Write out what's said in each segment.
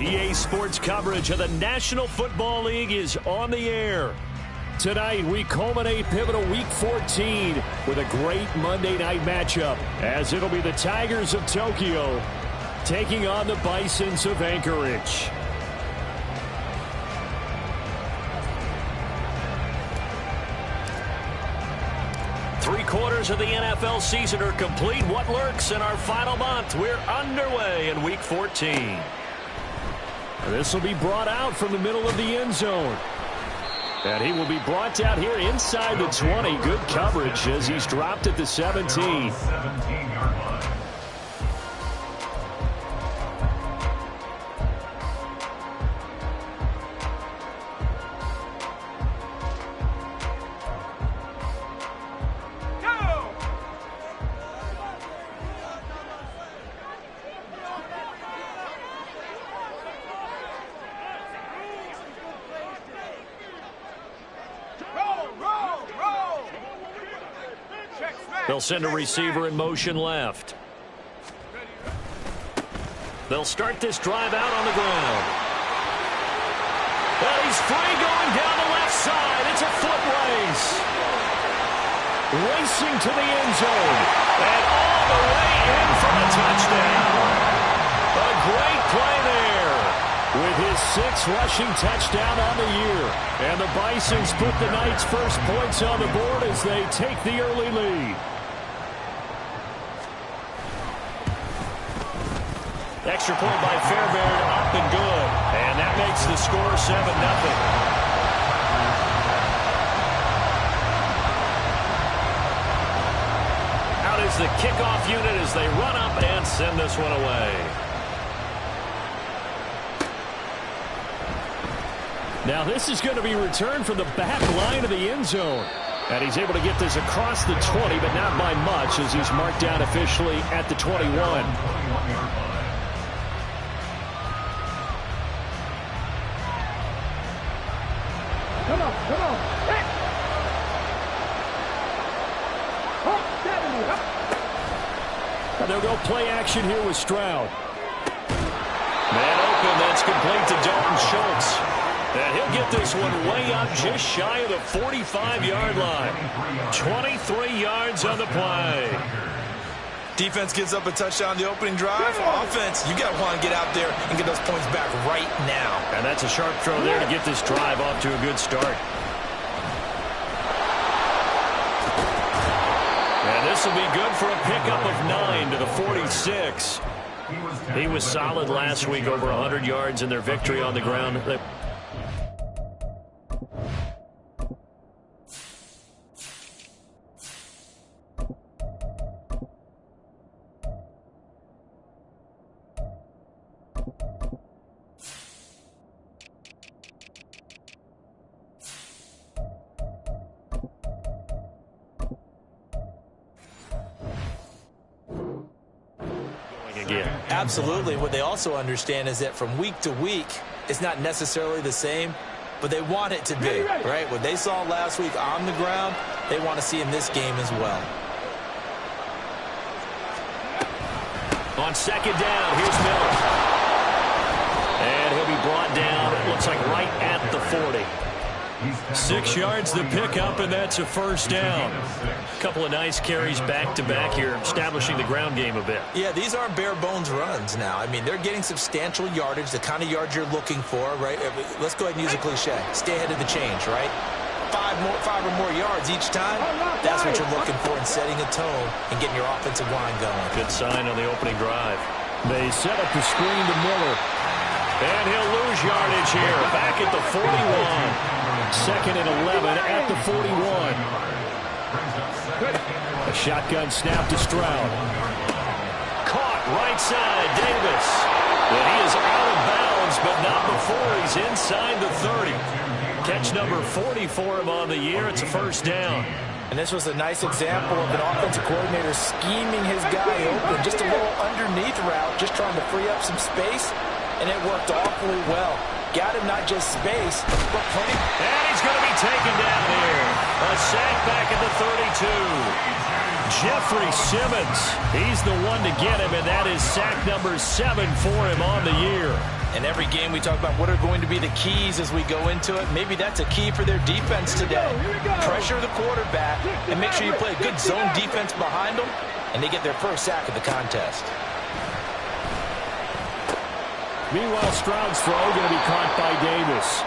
EA Sports coverage of the National Football League is on the air. Tonight, we culminate pivotal Week 14 with a great Monday night matchup, as it'll be the Tigers of Tokyo taking on the Bisons of Anchorage. Three-quarters of the NFL season are complete. What lurks in our final month? We're underway in Week 14. This will be brought out from the middle of the end zone. And he will be brought down here inside the 20. Good coverage as he's dropped at the 17. They'll send a receiver in motion left. They'll start this drive out on the ground. And he's free going down the left side. It's a foot race. Racing to the end zone. And all the way in for the touchdown. A great play there with his 6th rushing touchdown on the year. And the Bisons put the night's first points on the board as they take the early lead. Extra point by Fairbairn, up and good. And that makes the score 7-0. Out is the kickoff unit as they run up and send this one away. Now this is going to be returned from the back line of the end zone. And he's able to get this across the 20, but not by much as he's marked down officially at the 21. Come on. Hey. And they'll go play action here with Stroud. Man open, that's complete to Dalton Schultz. And he'll get this one way up just shy of the 45-yard line. 23 yards on the play. Defense gives up a touchdown the opening drive. Offense, you got to want to get out there and get those points back right now. And that's a sharp throw there to get this drive off to a good start. And this will be good for a pickup of 9 to the 46. He was solid last week, over 100 yards in their victory on the ground. Absolutely. What they also understand is that from week to week, it's not necessarily the same, but they want it to be, right? What they saw last week on the ground, they want to see in this game as well. On second down, here's Miller. And he'll be brought down, it looks like right at the 40. 6 yards to pick up, and that's a first down. A couple of nice carries back-to-back here, establishing the ground game a bit. Yeah, these aren't bare-bones runs now. I mean, they're getting substantial yardage, the kind of yards you're looking for, right? Let's go ahead and use a cliche. Stay ahead of the change, right? Five or more yards each time. That's what you're looking for in setting a tone and getting your offensive line going. Good sign on the opening drive. They set up the screen to Miller. And he'll lose yardage here. Back at the 41. Second and 11 at the 41. A shotgun snap to Stroud. Caught right side, Davis. And he is out of bounds, but not before he's inside the 30. Catch number 40 for him on the year. It's a first down. And this was a nice example of an offensive coordinator scheming his guy open. Just a little underneath route, just trying to free up some space. And it worked awfully well. Got him not just space, but plenty. And he's going to be taken down here. A sack back at the 32. Jeffrey Simmons. He's the one to get him, and that is sack number 7 for him on the year. In every game we talk about what are going to be the keys as we go into it. Maybe that's a key for their defense today. Pressure the quarterback and make sure you play a good zone defense behind them, and they get their first sack of the contest. Meanwhile, Stroud's throw going to be caught by Davis.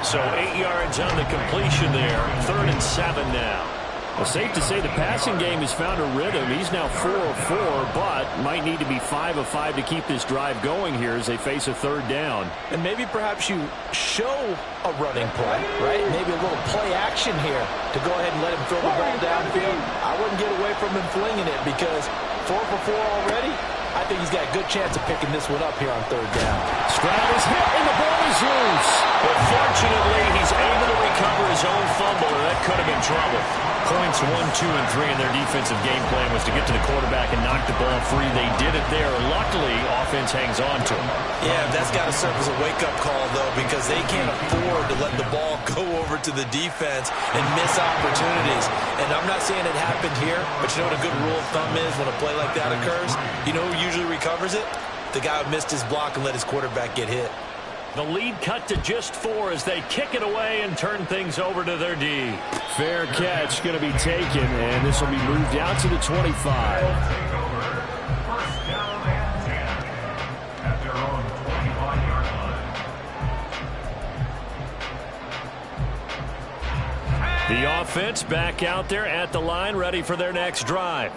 So 8 yards on the completion there. 3rd and 7 now. Well, safe to say the passing game has found a rhythm. He's now 4 of 4, but might need to be 5 of 5 to keep this drive going here as they face a 3rd down. And maybe perhaps you show a running play, right? Maybe a little play action here to go ahead and let him throw the ball downfield. I wouldn't get away from him flinging it because 4 for 4 already. I think he's got a good chance of picking this one up here on 3rd down. Stroud is hit and the ball is loose. But fortunately, he's able to recover his own fumble, and that could have been trouble. Points 1, 2, and 3 in their defensive game plan was to get to the quarterback and knock the ball free. They did it there. Luckily, offense hangs on to him. Yeah, that's got to serve as a wake-up call, though, because they can't afford to let the ball go over to the defense and miss opportunities. And I'm not saying it happened here, but you know what a good rule of thumb is when a play like that occurs? You know who usually recovers it? The guy who missed his block and let his quarterback get hit. The lead cut to just 4 as they kick it away and turn things over to their D. Fair catch going to be taken, and this will be moved out to the 25. The offense back out there at the line, ready for their next drive.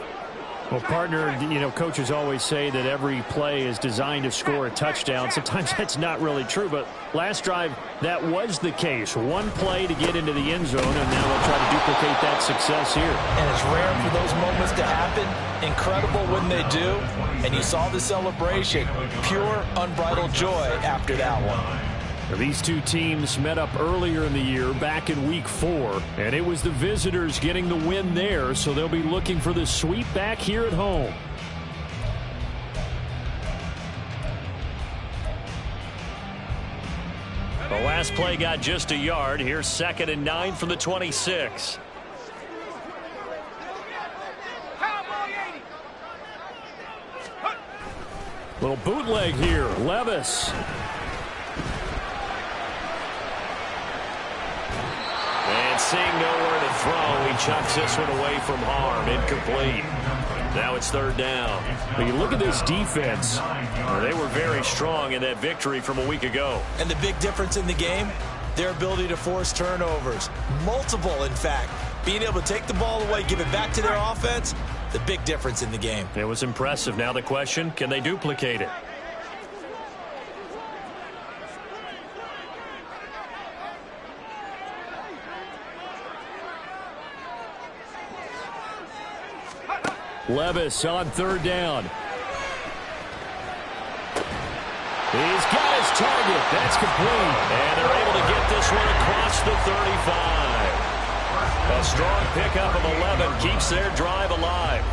Well, partner, you know, coaches always say that every play is designed to score a touchdown. Sometimes that's not really true, but last drive, that was the case. One play to get into the end zone, and now they'll try to duplicate that success here. And it's rare for those moments to happen. Incredible when they do. And you saw the celebration. Pure, unbridled joy after that one. These two teams met up earlier in the year, back in week 4, and it was the visitors getting the win there, so they'll be looking for the sweep back here at home. The last play got just a yard. Here's 2nd and 9 from the 26. Little bootleg here. Levis. Seeing nowhere to throw, he chucks this one away from harm. Incomplete. Now it's 3rd down. When you look at this defense, they were very strong in that victory from a week ago. And the big difference in the game, their ability to force turnovers. Multiple, in fact. Being able to take the ball away, give it back to their offense, the big difference in the game. It was impressive. Now the question, can they duplicate it? Levis on 3rd down. He's got his target. That's complete. And they're able to get this one across the 35. A strong pickup of 11 keeps their drive alive.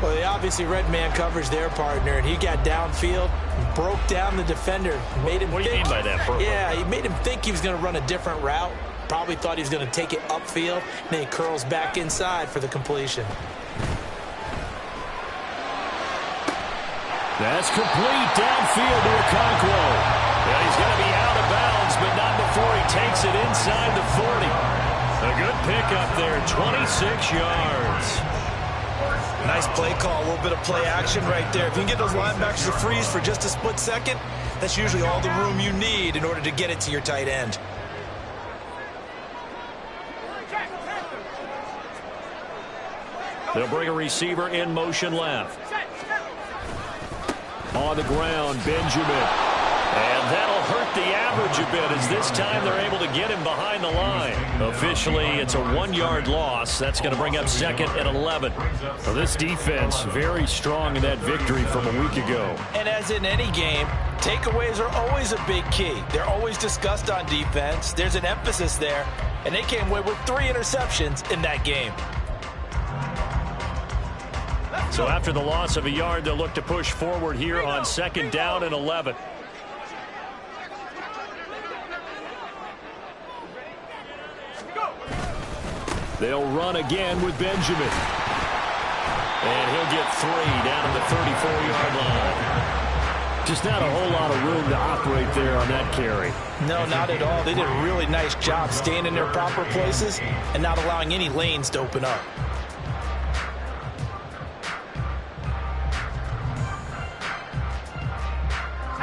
Well, they obviously red man coverage their partner, and he got downfield, broke down the defender, made him What do you mean by that, Burke? Yeah, he made him think he was going to run a different route. Probably thought he was going to take it upfield, and then he curls back inside for the completion. That's complete downfield to Okonkwo. Yeah, he's going to be out of bounds, but not before he takes it inside the 40. A good pickup there, 26 yards. Nice play call, a little bit of play action right there. If you can get those linebackers to freeze for just a split second, that's usually all the room you need in order to get it to your tight end. They'll bring a receiver in motion left. On the ground, Benjamin. And that'll hurt the average a bit as this time they're able to get him behind the line. Officially, it's a 1-yard loss. That's going to bring up 2nd and 11. Well, this defense very strong in that victory from a week ago. And as in any game, takeaways are always a big key. They're always discussed on defense. There's an emphasis there. And they came away with 3 interceptions in that game. So after the loss of a yard, they'll look to push forward here on 2nd down and 11. They'll run again with Benjamin. And he'll get 3 down to the 34-yard line. Just not a whole lot of room to operate there on that carry. No, not at all. They did a really nice job staying in their proper places and not allowing any lanes to open up.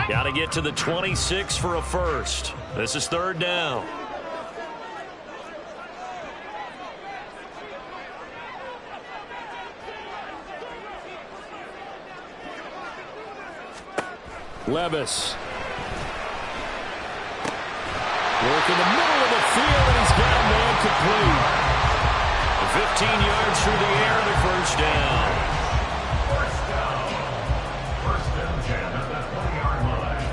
Got to get to the 26 for a first. This is 3rd down. Levis. Work in the middle of the field, and he's got a man complete. 15 yards through the air, and a first down. First and 10 at the 20-yard line.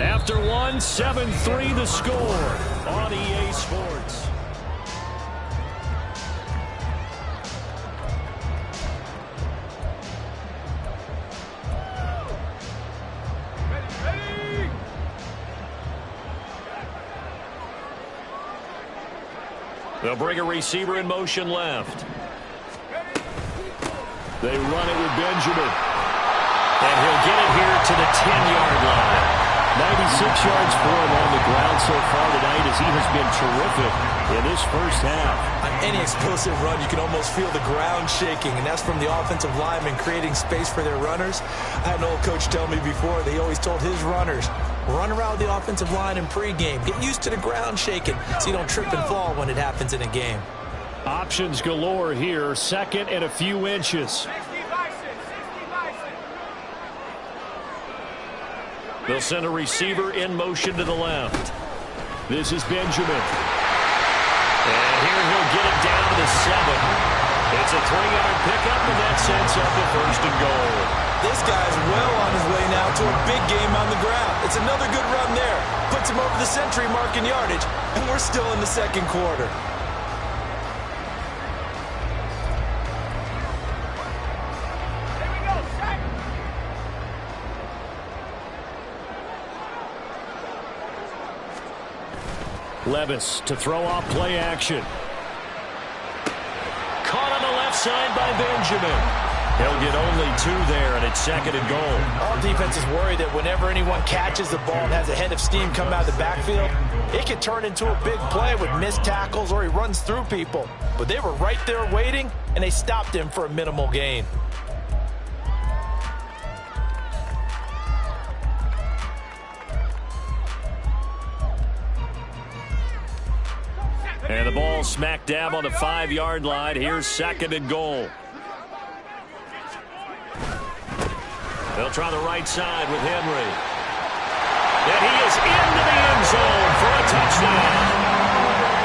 After one, 7-3 the score on EA Sports. They'll bring a receiver in motion left. They run it with Benjamin. And he'll get it here to the 10-yard line. 96 yards for him on the ground so far tonight as he has been terrific in this first half. On any explosive run, you can almost feel the ground shaking, and that's from the offensive linemen creating space for their runners. I had an old coach tell me before, they always told his runners, run around the offensive line in pregame. Get used to the ground shaking so you don't trip and fall when it happens in a game. Options galore here. 2nd and a few inches. They'll send a receiver in motion to the left. This is Benjamin. And here he'll get it down to the 7. It's a 3-yard pickup, and that sets up the 1st and goal. This guy's well on his way now to a big game on the ground. It's another good run there. Puts him over the century mark in yardage, and we're still in the 2nd quarter. Levis to throw off play action. Caught on the left side by Benjamin. He'll get only 2 there, and it's 2nd and goal. All defenses worry that whenever anyone catches the ball and has a head of steam come out of the backfield, it can turn into a big play with missed tackles or he runs through people. But they were right there waiting, and they stopped him for a minimal gain. And the ball smack dab on the 5-yard line. Here's 2nd and goal. They'll try the right side with Henry. And he is into the end zone for a touchdown.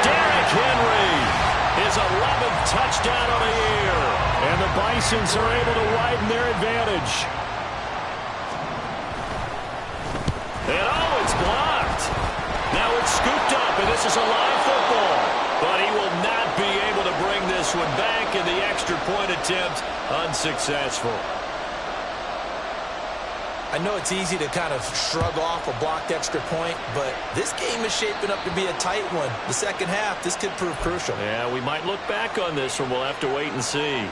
Derrick Henry, his 11th touchdown of the year. And the Bisons are able to widen their advantage. And it's blocked. Now it's scooped up, and this is a live football. But he will not be able to bring this one back, and the extra point attempt unsuccessful. I know it's easy to kind of shrug off a blocked extra point, but this game is shaping up to be a tight one. The 2nd half, this could prove crucial. Yeah, we might look back on this one. We'll have to wait and see.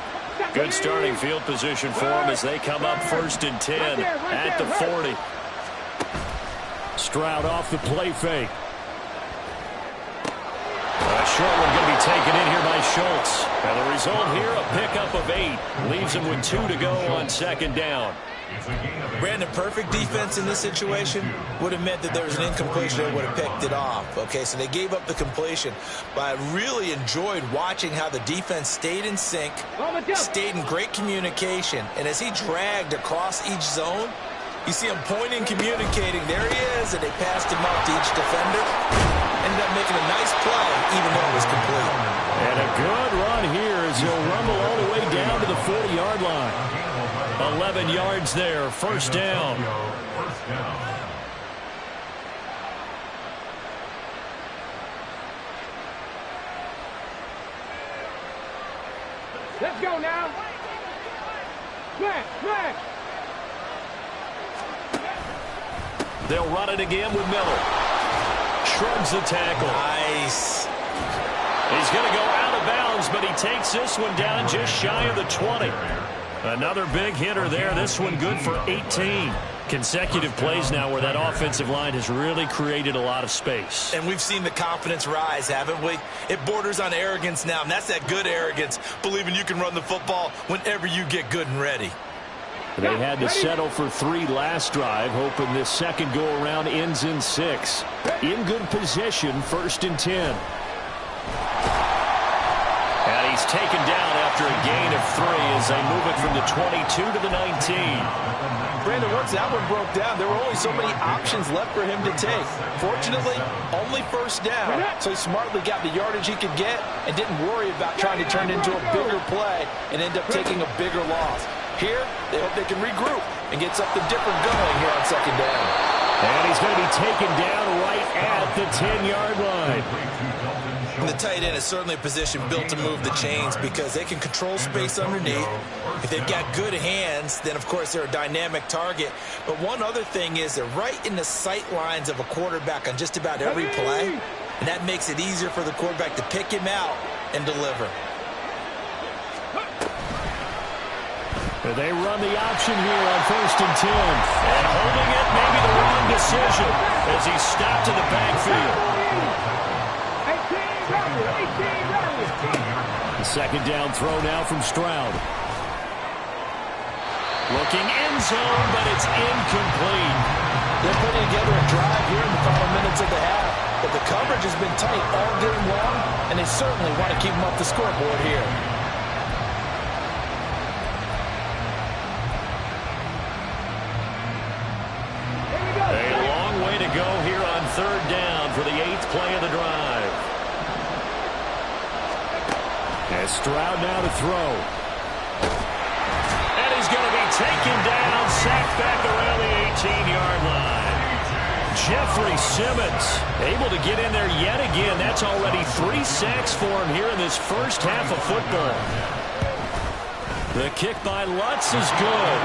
Good starting field position for them as they come up 1st and 10 at the 40. Stroud off the play fake. A short one going to be taken in here by Schultz. And the result here, a pickup of 8. Leaves him with 2 to go on 2nd down. Brandon, perfect defense in this situation would have meant that there was an incompletion that would have picked it off. Okay, so they gave up the completion. But I really enjoyed watching how the defense stayed in sync, stayed in great communication. And as he dragged across each zone, you see him pointing, communicating. There he is, and they passed him up to each defender. Ended up making a nice play, even though it was complete. And a good run here as he'll rumble all the way down to the 40-yard line. 11 yards there, 1st down. Let's go now. Smash. They'll run it again with Miller. Shrugs the tackle. Nice. He's going to go out of of bounds, but he takes this one down just shy of the 20. Another big hitter there. This one good for 18. Consecutive plays now where that offensive line has really created a lot of space. And we've seen the confidence rise, haven't we? It borders on arrogance now, and that's that good arrogance, believing you can run the football whenever you get good and ready. They had to settle for 3 last drive, hoping this second go-around ends in 6. In good position, 1st and 10. And he's taken down after a gain of 3 as they move it from the 22 to the 19. Brandon, once that one broke down, there were only so many options left for him to take. Fortunately, only 1st down, so he smartly got the yardage he could get and didn't worry about trying to turn it into a bigger play and end up taking a bigger loss. Here, they hope they can regroup and get something different going here on 2nd down. And he's going to be taken down right at the 10-yard line. And the tight end is certainly a position built to move the chains because they can control space underneath. If they've got good hands, then, of course, they're a dynamic target. But one other thing is they're right in the sight lines of a quarterback on just about every play, and that makes it easier for the quarterback to pick him out and deliver. They run the option here on 1st and 10. And holding it, maybe the wrong decision as he's stopped in the backfield. The 2nd down throw now from Stroud. Looking end zone, but it's incomplete. They're putting together a drive here in the final minutes of the half, but the coverage has been tight all game long, and they certainly want to keep them off the scoreboard here. A long way to go here on 3rd down for the 8th play of the drive. As Stroud now to throw. And he's going to be taken down, sacked back around the 18-yard line. Jeffrey Simmons able to get in there yet again. That's already 3 sacks for him here in this first half of football. The kick by Lutz is good.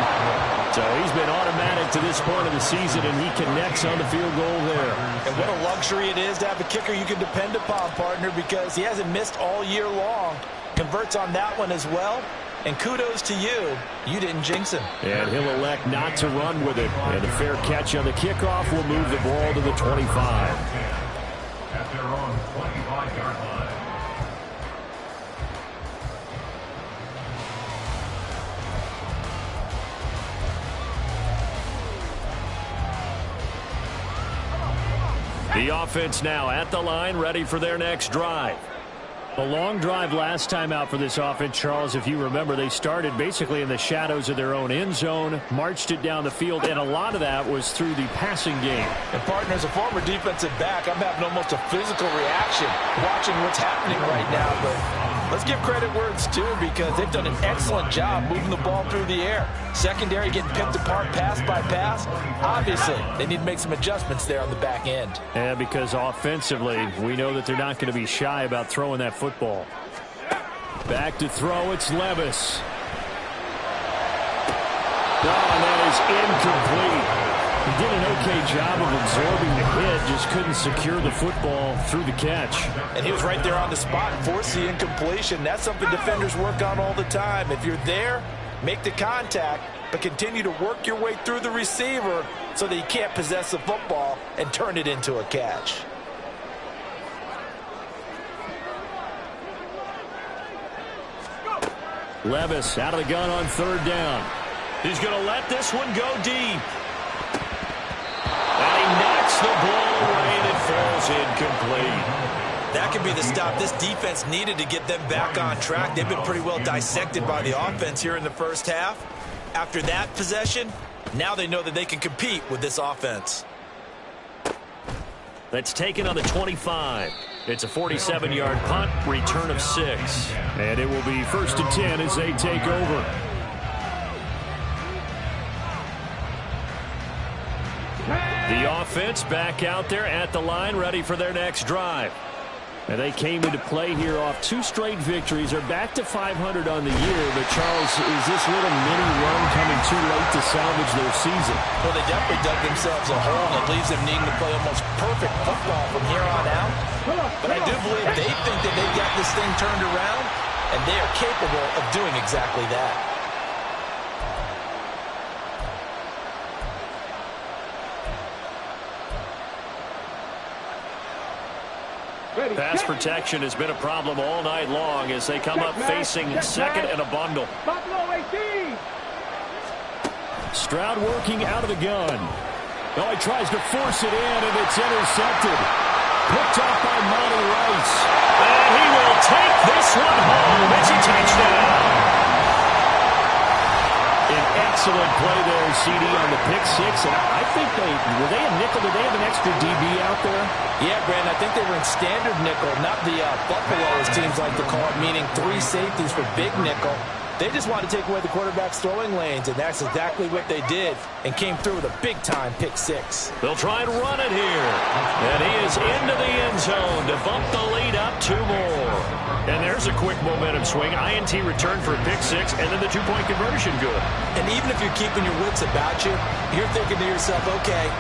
So he's been automatic to this point of the season, and he connects on the field goal there. And what a luxury it is to have a kicker you can depend upon, partner, because he hasn't missed all year long. Converts on that one as well. And kudos to you. You didn't jinx him. And he'll elect not to run with it. And a fair catch on the kickoff will move the ball to the 25. At their own 25-yard line. The offense now at the line, ready for their next drive. A long drive last time out for this offense, Charles. If you remember, they started basically in the shadows of their own end zone, marched it down the field, and a lot of that was through the passing game. And, partner, as a former defensive back, I'm having almost a physical reaction watching what's happening right now. But let's give credit where it's due because they've done an excellent job moving the ball through the air. Secondary getting picked apart pass by pass. Obviously, they need to make some adjustments there on the back end. And because offensively, we know that they're not going to be shy about throwing that football. Back to throw, it's Levis. Oh, that is incomplete. He did an okay job of absorbing the hit, just couldn't secure the football through the catch. And he was right there on the spot and forced the incompletion. That's something defenders work on all the time. If you're there, make the contact, but continue to work your way through the receiver so that you can't possess the football and turn it into a catch. Levis out of the gun on 3rd down. He's going to let this one go deep. And he knocks the ball away and it falls incomplete. That could be the stop this defense needed to get them back on track. They've been pretty well dissected by the offense here in the first half. After that possession, now they know that they can compete with this offense. That's taken on the 25. It's a 47-yard punt, return of 6. And it will be 1st and 10 as they take over. The offense back out there at the line, ready for their next drive. And they came into play here off 2 straight victories. They're back to 500 on the year. But, Charles, is this little mini run coming too late to salvage their season? Well, they definitely dug themselves a hole, and it leaves them needing to play almost perfect football from here on out. But I do believe they think that they've got this thing turned around, and they are capable of doing exactly that. Pass protection has been a problem all night long as they come up facing second and a bundle. Stroud working out of the gun. Oh, he tries to force it in, and it's intercepted. Picked off by Monty Rice. And he will take this one home. It's a touchdown. An excellent play there, CD, on the pick six. And I think were they a nickel? Did they have an extra DB out there? Yeah, Brandon, I think they were in standard nickel, not the Buffalo, as teams like to call it, meaning 3 safeties for big nickel. They just wanted to take away the quarterback's throwing lanes, and that's exactly what they did, and came through with a big-time pick six. They'll try and run it here. And he is into the end zone to bump the lead up 2 more. And there's a quick momentum swing. INT return for a pick six, and then the 2-point conversion good. And even if you're keeping your wits about you, you're thinking to yourself, okay,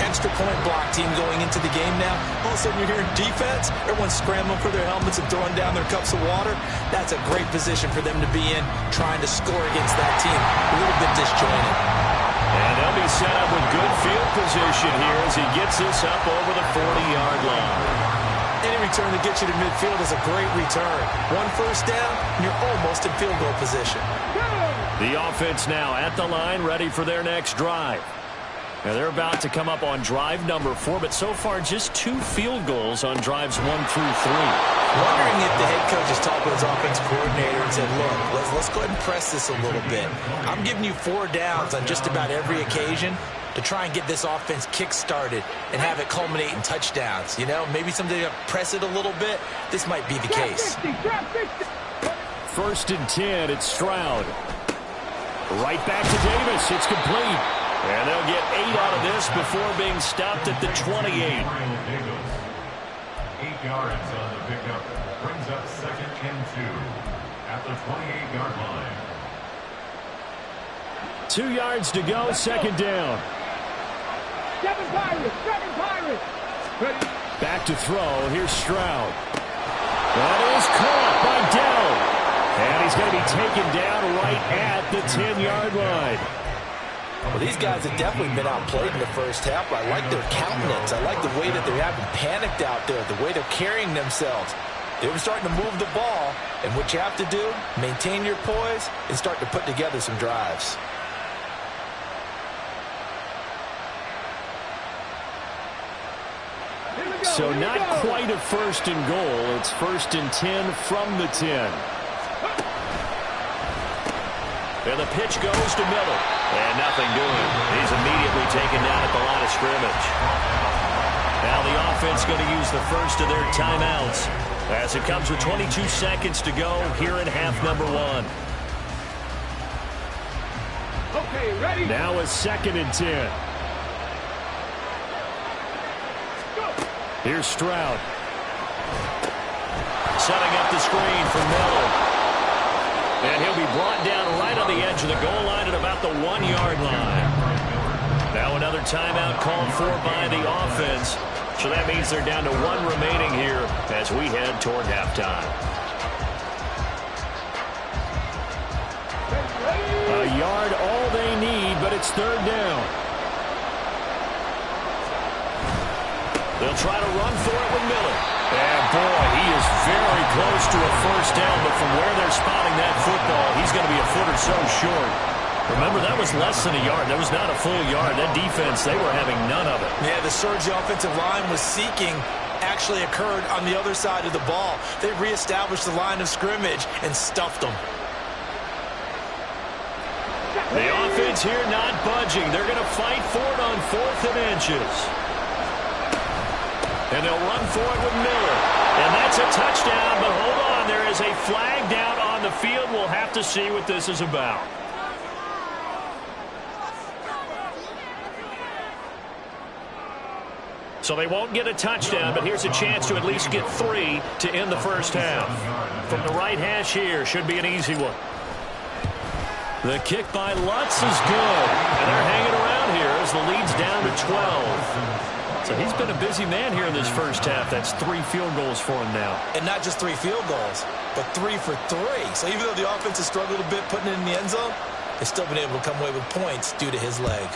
extra point block team going into the game now. All of a sudden you're hearing defense. Everyone's scrambling for their helmets and throwing down their cups of water. That's a great position for them to be in, trying to score against that team. A little bit disjointed. And they'll be set up with good field position here as he gets this up over the 40-yard line. Any return that gets you to midfield is a great return. 1 first down, and you're almost in field goal position. The offense now at the line, ready for their next drive. Now they're about to come up on drive number 4, but so far just 2 field goals on drives 1 through 3. Wondering if the head coach has talked with his offense coordinator and said, look, let's go ahead and press this a little bit. I'm giving you 4 downs on just about every occasion to try and get this offense kick-started and have it culminate in touchdowns. You know, maybe someday to press it a little bit. This might be the case. 1st and 10, it's Stroud. Right back to Davis. It's complete. And they'll get 8 out of this before being stopped at the 28. 8 yards on the pickup. Brings up 2nd and 2 at the 28-yard line. 2 yards to go, 2nd down. 7 Pirates. Back to throw. Here's Stroud. That is caught by Dell. And he's going to be taken down right at the 10-yard line. Well, these guys have definitely been outplayed in the first half. I like their countenance. I like the way that they haven't panicked out there, the way they're carrying themselves. They were starting to move the ball, and what you have to do, maintain your poise and start to put together some drives. So not quite a 1st and goal. It's 1st and 10 from the 10. And the pitch goes to Miller. And nothing doing. He's immediately taken down at the line of scrimmage. Now the offense going to use the first of their timeouts as it comes with 22 seconds to go here in half number 1. Okay, ready? Now a 2nd and 10. Here's Stroud. Setting up the screen for Miller. And he'll be brought down right on the edge of the goal line at about the 1-yard line. Now another timeout called for by the offense. So that means they're down to 1 remaining here as we head toward halftime. A yard all they need, but it's 3rd down. They'll try to run for it with Miller. And, boy, he is very close to a 1st down, but from where they're spotting that football, he's going to be a foot or so short. Remember, that was less than a yard. That was not a full yard. That defense, they were having none of it. Yeah, the surge the offensive line was seeking actually occurred on the other side of the ball. They reestablished the line of scrimmage and stuffed them. The offense here not budging. They're going to fight for it on 4th and inches. And they'll run for it with Miller. And that's a touchdown, but hold on. There is a flag down on the field. We'll have to see what this is about. So they won't get a touchdown, but here's a chance to at least get 3 to end the first half. From the right hash here, should be an easy one. The kick by Lutz is good. And they're hanging around here as the lead's down to 12. So he's been a busy man here in this first half. That's 3 field goals for him now. And not just 3 field goals, but 3 for 3. So even though the offense has struggled a bit putting it in the end zone, they've still been able to come away with points due to his leg.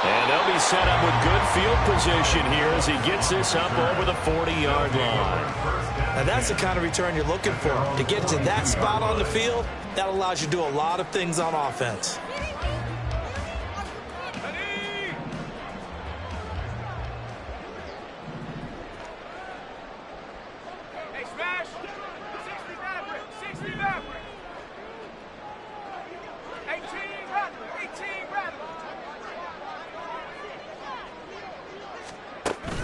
And they'll be set up with good field position here as he gets this up over the 40-yard line. Now that's the kind of return you're looking for. To get to that spot on the field, that allows you to do a lot of things on offense. Hey, smash! 60 Maverick! 60 Maverick! 18 Rattler! 18 Rattler!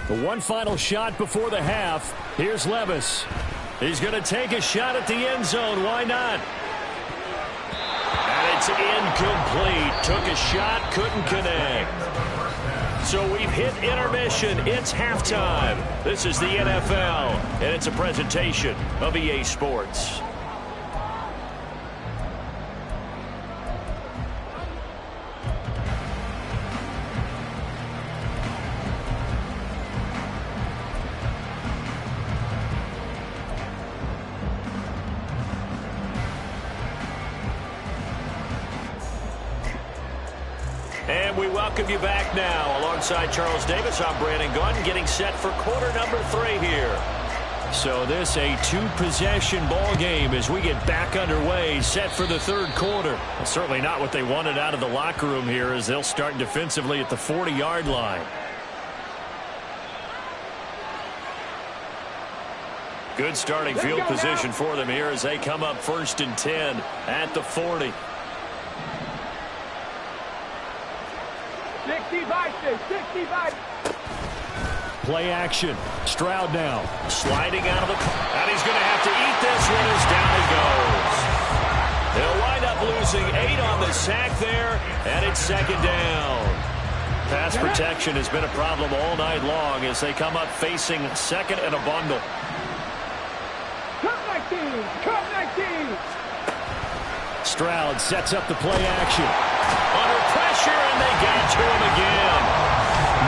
The one final shot before the half. Here's Levis. He's going to take a shot at the end zone. Why not? And it's incomplete. Took a shot, couldn't connect. So we've hit intermission. It's halftime. This is the NFL, and it's a presentation of EA Sports. And we welcome you back now. Alongside Charles Davis, I'm Brandon Gaudin, getting set for quarter number 3 here. So this a 2-possession ball game as we get back underway, set for the third quarter. Well, certainly not what they wanted out of the locker room here as they'll start defensively at the 40-yard line. Good starting field position for them here as they come up 1st and 10 at the 40. 60 Bison! 60 Bison! Play action. Stroud now. Sliding out of the... And he's going to have to eat this one as down he goes. They'll wind up losing 8 on the sack there, and it's 2nd down. Pass protection has been a problem all night long as they come up facing 2nd and a bundle. Come 19! Come 19! Stroud sets up the play action. Under pressure, and they get to him again.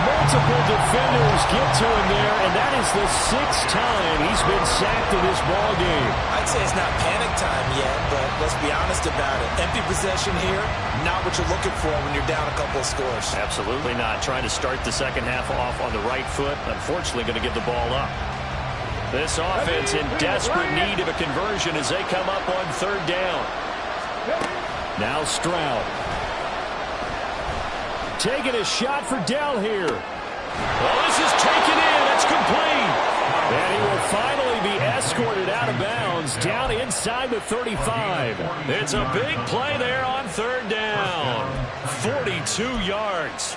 Multiple defenders get to him there, and that is the 6th time he's been sacked in this ball game. I'd say it's not panic time yet, but let's be honest about it. Empty possession here, not what you're looking for when you're down a couple of scores. Absolutely not. Trying to start the second half off on the right foot. Unfortunately, going to give the ball up. This offense in desperate need of a conversion as they come up on 3rd down. Now Stroud. Taking a shot for Dell here. Well, this is taken in. It's complete. And he will finally be escorted out of bounds down inside the 35. It's a big play there on 3rd down. 42 yards.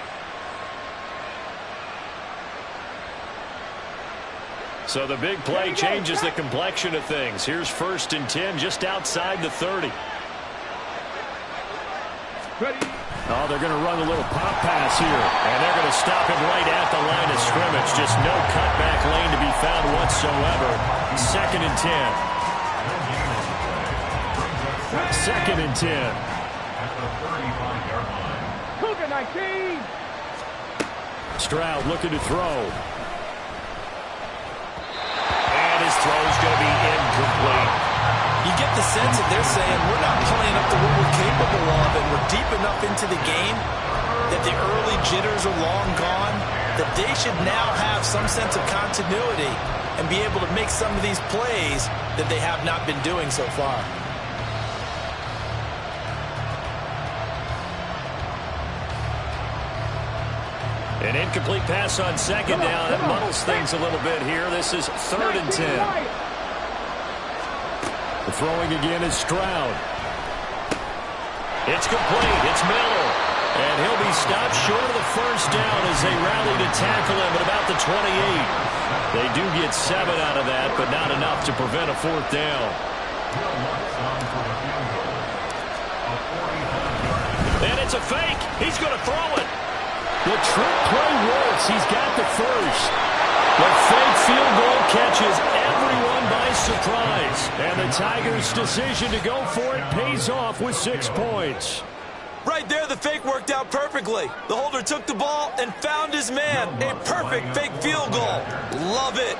So the big play changes the complexion of things. Here's 1st and 10 just outside the 30. Oh, they're going to run a little pop pass here. And they're going to stop him right at the line of scrimmage. Just no cutback lane to be found whatsoever. 2nd and 10. 2nd and 10. Cougar 19! Stroud looking to throw. And his throw's going to be incomplete. You get the sense that they're saying we're not playing up to what we're capable of, and we're deep enough into the game that the early jitters are long gone, that they should now have some sense of continuity and be able to make some of these plays that they have not been doing so far. An incomplete pass on 2nd down. That muddles things a little bit here. This is 3rd and 10. The throwing again is Stroud. It's complete. It's Miller. And he'll be stopped short of the 1st down as they rally to tackle him at about the 28. They do get 7 out of that, but not enough to prevent a 4th down. And it's a fake. He's going to throw it. The trick play works. He's got the first. The fake field goal catches everyone by surprise. And the Tigers' decision to go for it pays off with 6 points. Right there, the fake worked out perfectly. The holder took the ball and found his man. A perfect fake field goal. Love it.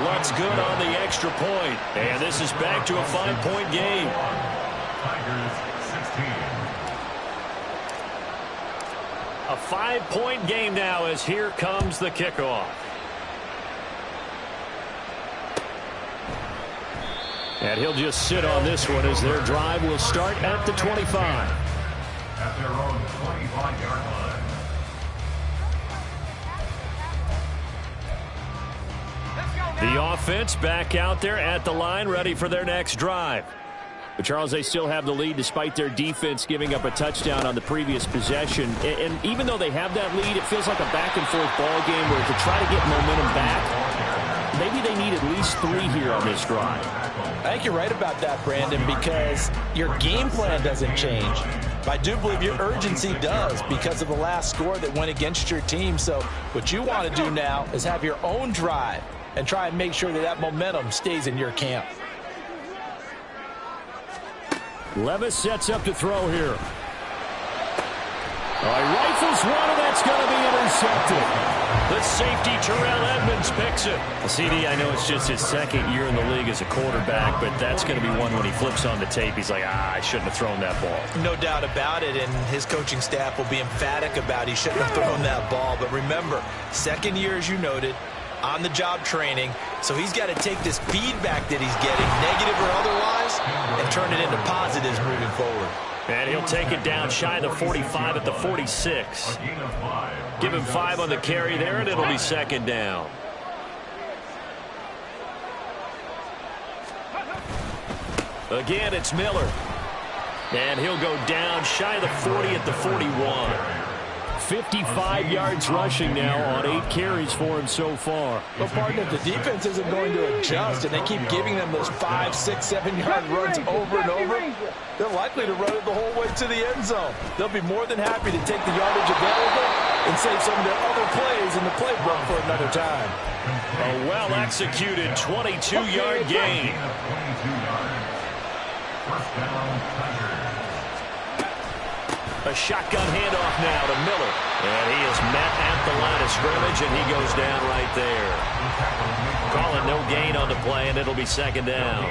Looks good on the extra point. And this is back to a 5-point game. Tigers 16. A 5-point game now as here comes the kickoff. And he'll just sit on this one as their drive will start at the 25. At their own 25-yard line. The offense back out there at the line, ready for their next drive. But, Charles, they still have the lead despite their defense giving up a touchdown on the previous possession. And even though they have that lead, it feels like a back-and-forth ball game where to try to get momentum back, maybe they need at least 3 here on this drive. I think you're right about that, Brandon, because your game plan doesn't change. I do believe your urgency does because of the last score that went against your team. So what you want to do now is have your own drive and try and make sure that that momentum stays in your camp. Levis sets up to throw here. He rifles one, and that's going to be intercepted. The safety, Terrell Edmonds, picks it. CD, I know it's just his second year in the league as a quarterback, but that's going to be one when he flips on the tape. He's like, I shouldn't have thrown that ball. No doubt about it, and his coaching staff will be emphatic about he shouldn't have thrown that ball. But remember, second year, as you noted, on-the-job training, so he's got to take this feedback that he's getting, negative or otherwise, and turn it into positives moving forward. And he'll take it down shy of the 45 at the 46. Give him 5 on the carry there, and it'll be second down. Again, it's Miller. And he'll go down shy of the 40 at the 41. 55 yards rushing now on 8 carries for him so far. Well, partner, if the defense isn't going to adjust and they keep giving them those 5, 6, 7-yard runs over and over, they're likely to run it the whole way to the end zone. They'll be more than happy to take the yardage available and save some of their other plays in the playbook for another time. A well-executed 22-yard gain. First down, Tigers. A shotgun handoff now to Miller. And he is met at the line of scrimmage, and he goes down right there. Calling no gain on the play, and it'll be second down.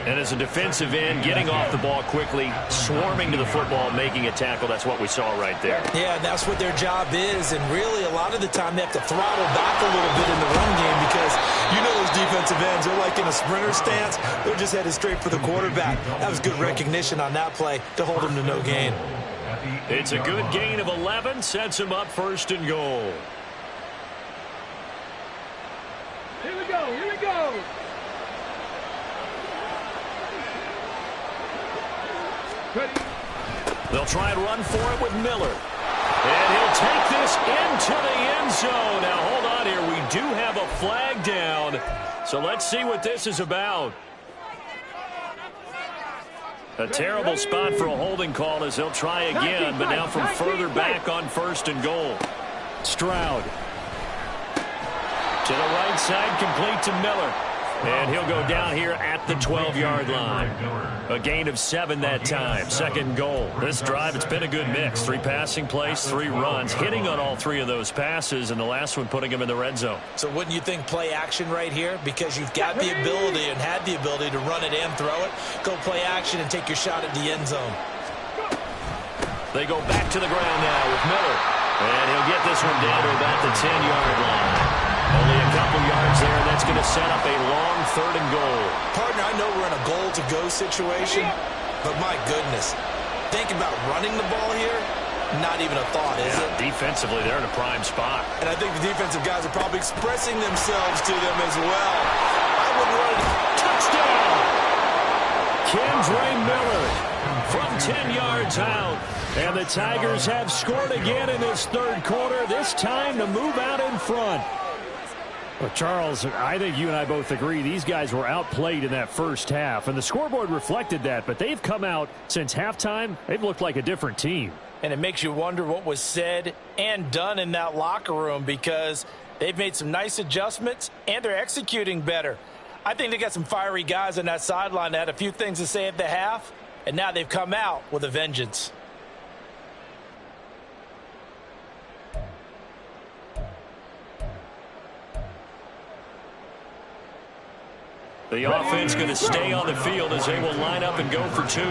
And as a defensive end, getting off the ball quickly, swarming to the football, making a tackle, that's what we saw right there. Yeah, that's what their job is, and really a lot of the time they have to throttle back a little bit in the run game because you know those defensive ends are like in a sprinter stance. They're just headed straight for the quarterback. That was good recognition on that play to hold him to no gain. It's a good gain of 11, sets him up first and goal. Here we go, here we go. Ready. They'll try and run for it with Miller. And he'll take this into the end zone. Now, hold on here. We do have a flag down. So let's see what this is about. A terrible spot for a holding call as they'll try again, but now from further back on first and goal. Stroud. To the right side, complete to Miller. And he'll go down here at the 12-yard line. A gain of 7 that time. Second goal. This drive, it's been a good mix. 3 passing plays, 3 runs, hitting on all 3 of those passes, and the last one putting him in the red zone. So wouldn't you think play action right here? Because you've got the ability and had the ability to run it and throw it. Go play action and take your shot at the end zone. They go back to the ground now with Miller. And he'll get this one down to about the 10-yard line. Only a couple yards there, and that's going to set up a long third and goal. Partner, I know we're in a goal-to-go situation, but my goodness, think about running the ball here, not even a thought, is it? Defensively, they're in a prime spot. And I think the defensive guys are probably expressing themselves to them as well. I wouldn't run it. Touchdown! Kendre Miller from 10 yards out. And the Tigers have scored again in this third quarter, this time to move out in front. Well, Charles, I think you and I both agree these guys were outplayed in that first half, and the scoreboard reflected that, but they've come out since halftime. They've looked like a different team. And it makes you wonder what was said and done in that locker room, because they've made some nice adjustments and they're executing better. I think they got some fiery guys on that sideline that had a few things to say at the half, and now they've come out with a vengeance. The offense going to stay on the field as they will line up and go for two.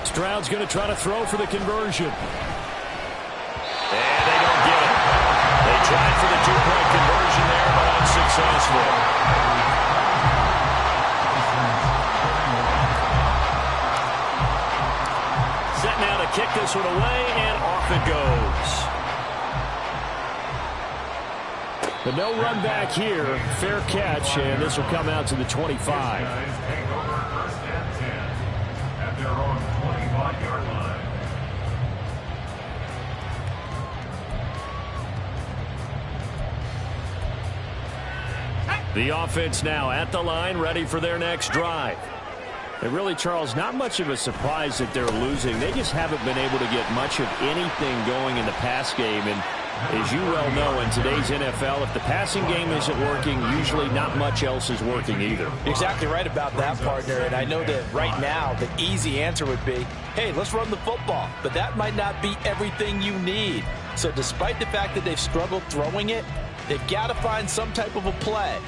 Stroud's going to try to throw for the conversion. And they don't get it. They tried for the two-point conversion there, but unsuccessful. Set now to kick this one away, and off it goes. But no run back here. Fair catch, and this will come out to the 25. Take over first and 10 at their own 25-yard line. The offense now at the line, ready for their next drive. And really, Charles, not much of a surprise that they're losing. They just haven't been able to get much of anything going in the pass game. And as you well know, in today's NFL, if the passing game isn't working, usually not much else is working either. Exactly right about that, partner. And I know that right now the easy answer would be, hey, let's run the football. But that might not be everything you need. So despite the fact that they've struggled throwing it, they've got to find some type of a play,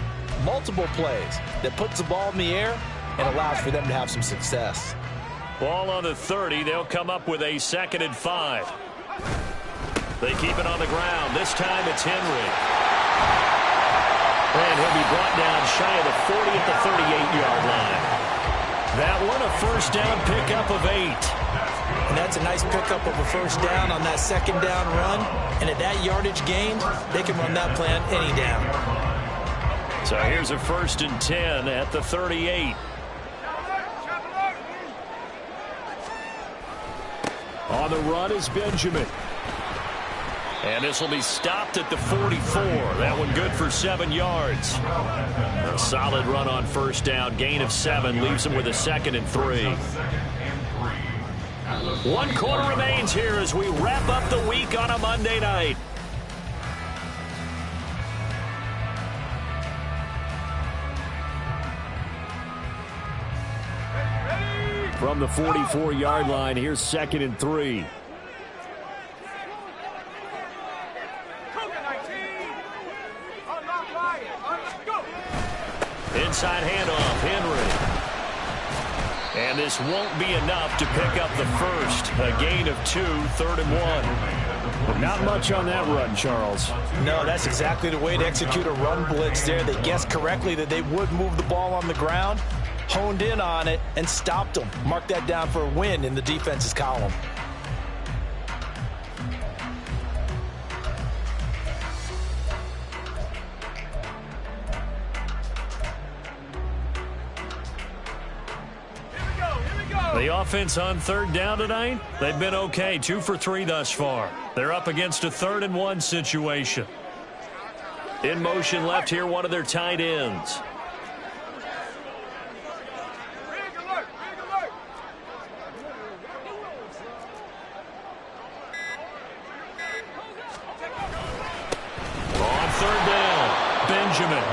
multiple plays, that puts the ball in the air and allows for them to have some success. Ball on the 30. They'll come up with a 2nd and 5. They keep it on the ground. This time it's Henry. And he'll be brought down shy of the 40 at the 38-yard line. That one, a first down pickup of 8. And that's a nice pickup of a first down on that second down run. And at that yardage gained, they can run that play on any down. So here's a 1st and 10 at the 38. On the run is Benjamin. And this will be stopped at the 44. That one good for 7 yards. A solid run on first down. Gain of 7 leaves them with a 2nd and 3. 1 quarter remains here as we wrap up the week on a Monday night. From the 44-yard line, here's 2nd and 3. Inside handoff, Henry. And this won't be enough to pick up the first. A gain of 2, 3rd and 1. But not much on that run, Charles. No, that's exactly the way to execute a run blitz there. They guessed correctly that they would move the ball on the ground, honed in on it, and stopped them. Mark that down for a win in the defense's column. The offense on 3rd down tonight, they've been okay. 2 for 3 thus far. They're up against a 3rd and 1 situation. In motion left here, one of their tight ends. On 3rd down, Benjamin.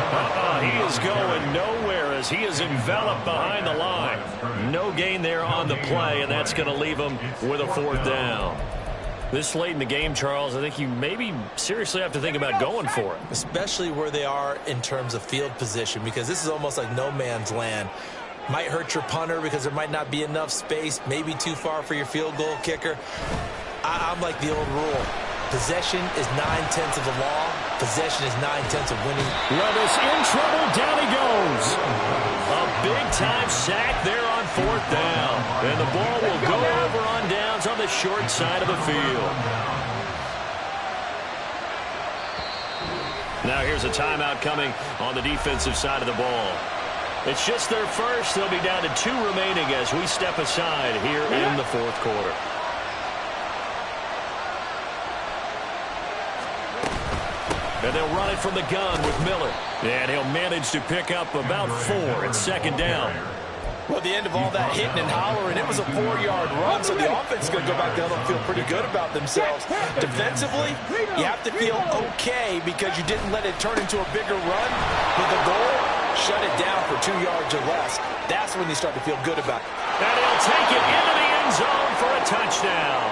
He is going nowhere as he is enveloped behind the line. No gain there on the play, and that's going to leave him with a 4th down. This late in the game, Charles, I think you maybe seriously have to think about going for it. Especially where they are in terms of field position, because this is almost like no man's land. Might hurt your punter because there might not be enough space, maybe too far for your field goal kicker. I'm like the old rule. Possession is 9/10 of the law. Possession is 9/10 of winning. Levis in trouble. Down he goes. A big-time sack there on 4th down. And the ball will go over on downs on the short side of the field. Now here's a timeout coming on the defensive side of the ball. It's just their first. They'll be down to 2 remaining as we step aside here in the 4th quarter. And they'll run it from the gun with Miller. And he'll manage to pick up about 4 at second down. Well, the end of all that hitting and hollering, it was a 4-yard run, so the offense is going to go back down and feel pretty good about themselves. Defensively, you have to feel okay because you didn't let it turn into a bigger run. But the goal, shut it down for 2 yards or less. That's when you start to feel good about it. And he'll take it into the end zone for a touchdown.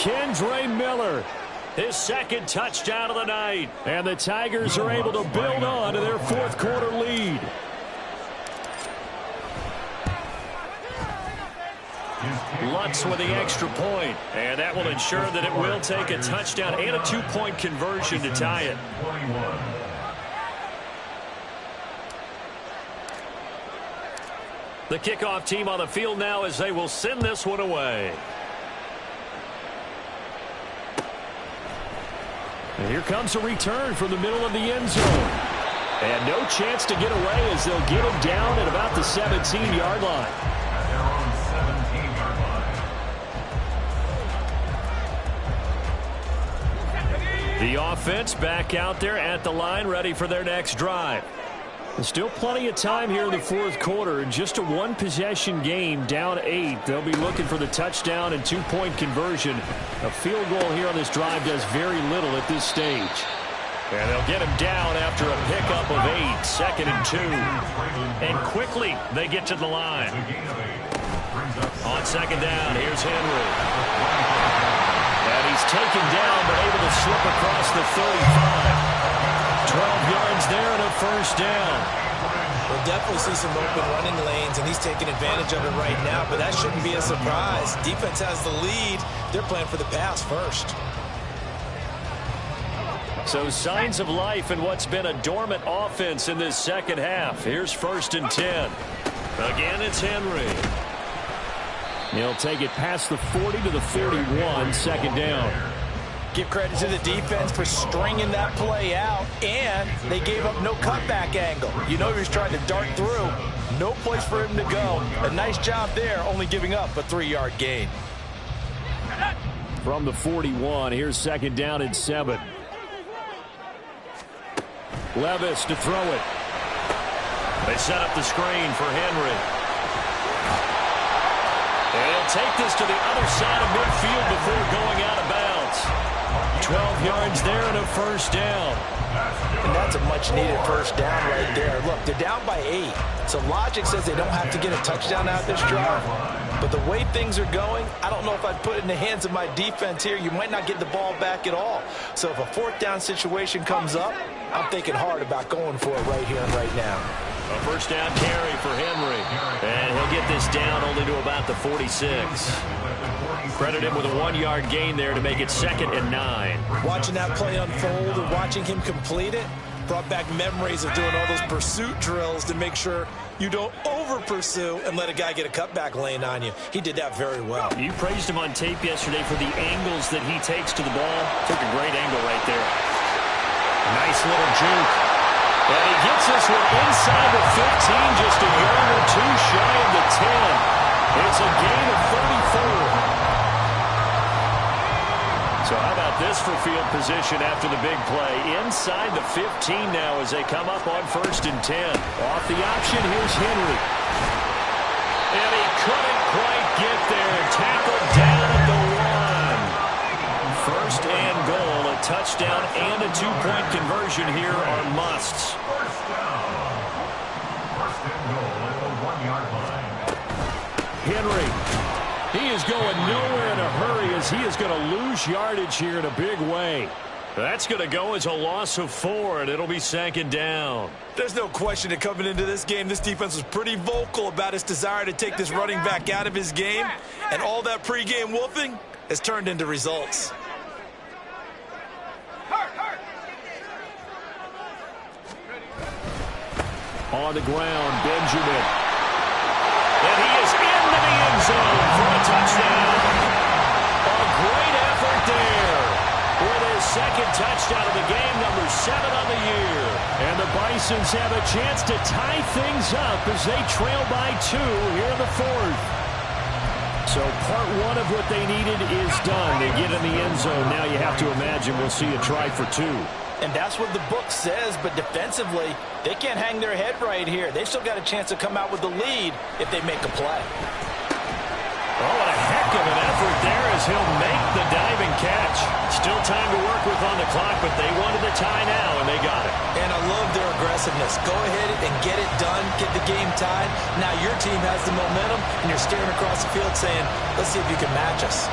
Kendre Miller, his second touchdown of the night. And the Tigers are able to build on to their fourth quarter lead. Lutz with the extra point, and that will ensure that it will take a touchdown and a 2-point conversion to tie it. The kickoff team on the field now as they will send this one away. And here comes a return from the middle of the end zone. And no chance to get away as they'll get him down at about the 17-yard line. The offense back out there at the line, ready for their next drive. There's still plenty of time here in the fourth quarter. In just a one-possession game, down 8. They'll be looking for the touchdown and 2-point conversion. A field goal here on this drive does very little at this stage. And they'll get him down after a pickup of 8, second and 2. And quickly they get to the line. On second down, here's Henry. And he's taken down, but able to slip across the 35. 12 yards there and a first down. We'll definitely see some open running lanes, and he's taking advantage of it right now, but that shouldn't be a surprise. Defense has the lead. They're playing for the pass first. So signs of life in what's been a dormant offense in this second half. Here's 1st and 10. Again, it's Henry. He'll take it past the 40 to the 41, second down. Give credit to the defense for stringing that play out, and they gave up no cutback angle. You know he was trying to dart through. No place for him to go. A nice job there, only giving up a 3-yard gain. From the 41, here's second down and 7. Levis to throw it. They set up the screen for Henry. And he'll take this to the other side of midfield before going out of bounds. 12 yards there and a first down. And that's a much-needed first down right there. Look, they're down by 8. So logic says they don't have to get a touchdown out of this drive. But the way things are going, I don't know if I'd put it in the hands of my defense here. You might not get the ball back at all. So if a 4th down situation comes up, I'm thinking hard about going for it right here and right now. A first down carry for Henry. And he'll get this down only to about the 46. Credit him with a 1-yard gain there to make it 2nd and 9. Watching that play unfold and watching him complete it brought back memories of doing all those pursuit drills to make sure you don't over-pursue and let a guy get a cutback lane on you. He did that very well. You praised him on tape yesterday for the angles that he takes to the ball. Took a great angle right there. Nice little juke. And he gets this one inside the 15, just a yard or 2 shy of the 10. It's a gain of 34. So how about this for field position after the big play? Inside the 15 now as they come up on 1st and 10. Off the option, here's Henry. And he couldn't quite get there. Tackled down at the 1. 1st and goal. A touchdown and a 2-point conversion here are musts. First down. 1st and goal at the 1-yard line. Henry. He is going nowhere in a hurry as he is going to lose yardage here in a big way. That's going to go as a loss of 4, and it'll be 2nd down. There's no question that coming into this game, this defense was pretty vocal about its desire to take this running back out of his game, and all that pregame wolfing has turned into results. On the ground, Benjamin. And he is into the end zone for a touchdown. A great effort there with his 2nd touchdown of the game, number 7 on the year. And the Bisons have a chance to tie things up as they trail by 2 here in the 4th. So part one of what they needed is done. They get in the end zone. Now you have to imagine we'll see a try for two. And that's what the book says, but defensively, they can't hang their head right here. They've still got a chance to come out with the lead if they make a play. Oh, what a heck of an effort there as he'll make the diving catch. Still time to work with on the clock, but they wanted the tie now, and they got it. And I love their aggressiveness. Go ahead and get it done, get the game tied. Now your team has the momentum, and you're staring across the field saying, let's see if you can match us.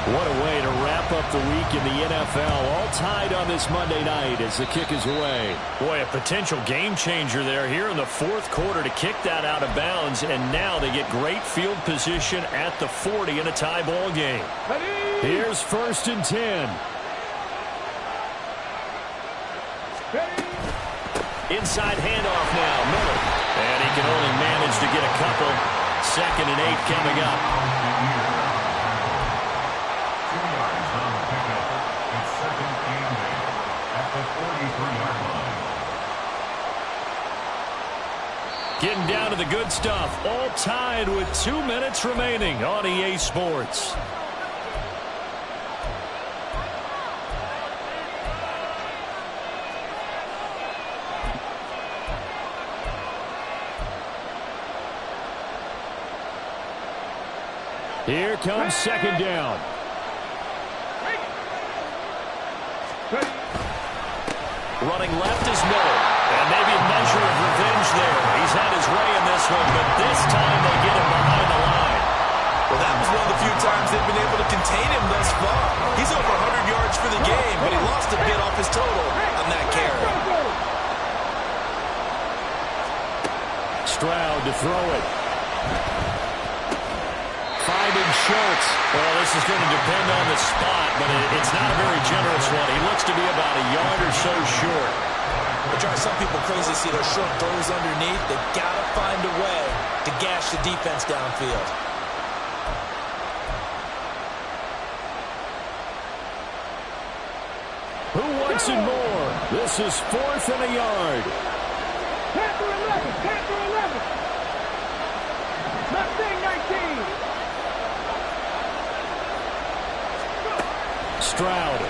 What a way to wrap up the week in the NFL. All tied on this Monday night as the kick is away. Boy, a potential game changer there here in the fourth quarter to kick that out of bounds. And now they get great field position at the 40 in a tie ball game. Here's 1st and 10. Inside handoff now, Miller. And he can only manage to get a couple. 2nd and 8 coming up. Getting down to the good stuff. All tied with 2 minutes remaining on EA Sports. Here comes 2nd down. Running left is Miller. And maybe a measure of revenge there. He's had his way in this one, but this time they get him behind the line. Well, that was one of the few times they've been able to contain him thus far. He's over 100 yards for the game, but he lost a bit off his total on that carry. Stroud to throw it. Finding Schultz. Well, this is going to depend on the spot, but it's not a very generous one. He looks to be about a yard or so short. It drives some people crazy to see those short throws underneath. They've got to find a way to gash the defense downfield. Who wants it more? This is 4th and a yard. Panther 11, Panther 11. Mustang 19. Stroud.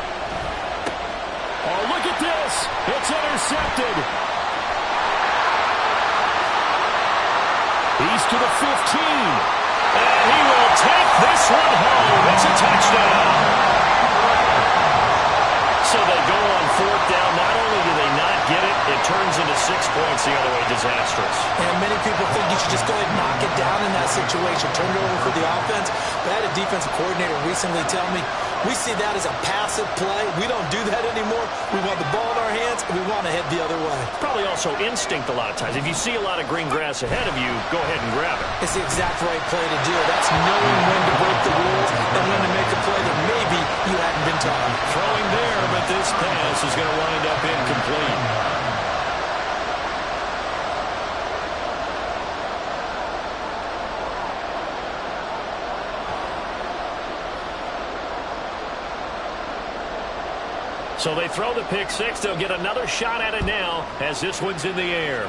Oh, look at this. It's intercepted. He's to the 15. And he will take this one home. It's a touchdown. So they go on 4th down. Not only do they not get it, it turns into 6 points the other way. Disastrous. And many people think you should just go ahead and knock it down in that situation. Turn it over for the offense. But I had a defensive coordinator recently tell me, we see that as a passive play. We don't do that anymore. We want the ball in our hands, and we want to head the other way. Probably also instinct a lot of times. If you see a lot of green grass ahead of you, go ahead and grab it. It's the exact right play to do. That's knowing when to break the rules and when to make a play that maybe you hadn't been taught. Throwing there, but this pass is going to wind up incomplete. So they throw the pick six. They'll get another shot at it now as this one's in the air.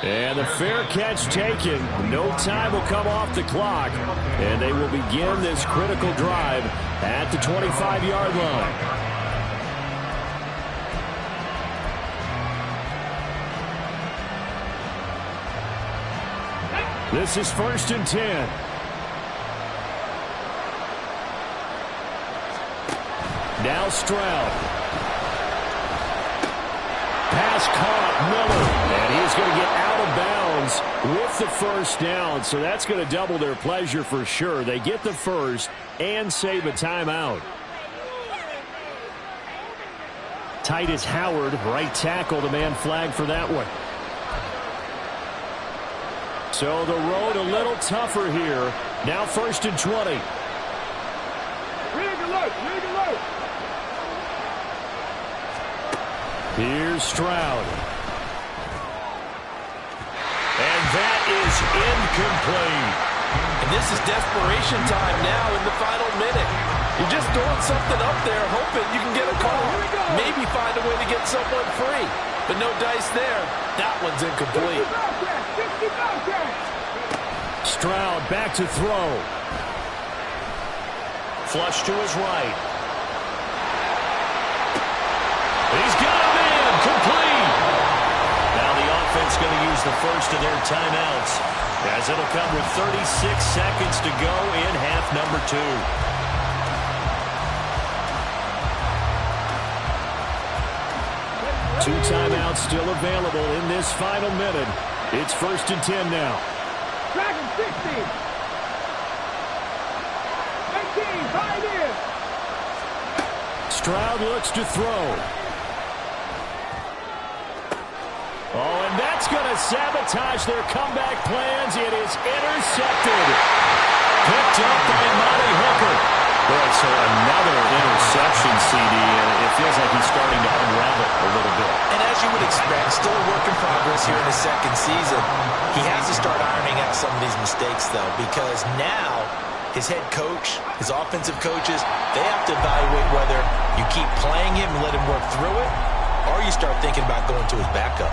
And the fair catch taken. No time will come off the clock. And they will begin this critical drive at the 25-yard line. This is 1st and 10. Now Stroud. Pass caught, Miller. And he's going to get out of bounds with the 1st down. So that's going to double their pleasure for sure. They get the 1st and save a timeout. Titus Howard, right tackle, the man flagged for that one. So the road a little tougher here. Now 1st and 20. Rig alert, rig alert. Here's Stroud. And that is incomplete. And this is desperation time now in the final minute. You're just throwing something up there, hoping you can get a call. Maybe find a way to get someone free. But no dice there. That one's incomplete. Stroud back to throw. Flush to his right. He's got him in. Complete. Now the offense going to use the first of their timeouts, as it'll come with 36 seconds to go in half number 2. Two timeouts still available in this final minute. It's 1st and 10 now. Dragon 60. 19, right in. Stroud looks to throw. Oh, and that's going to sabotage their comeback plans. It is intercepted. Picked up by Monty Hooker. Boy, so another interception, CD, and it feels like he's starting to unravel a little bit. And as you would expect, still a work in progress here in his second season. He has to start ironing out some of these mistakes, though, because now his head coach, his offensive coaches, they have to evaluate whether you keep playing him and let him work through it, or you start thinking about going to his backup.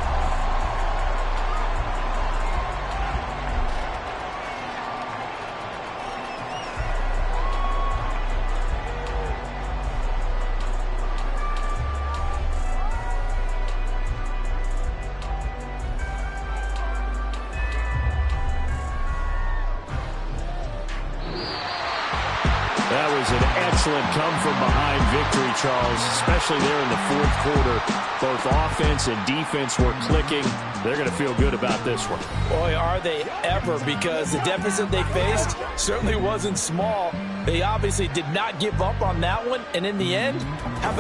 That was an excellent come-from-behind victory, Charles, especially there in the fourth quarter. Both offense and defense were clicking. They're going to feel good about this one. Boy, are they ever, because the deficit they faced certainly wasn't small. They obviously did not give up on that one, and in the end, how about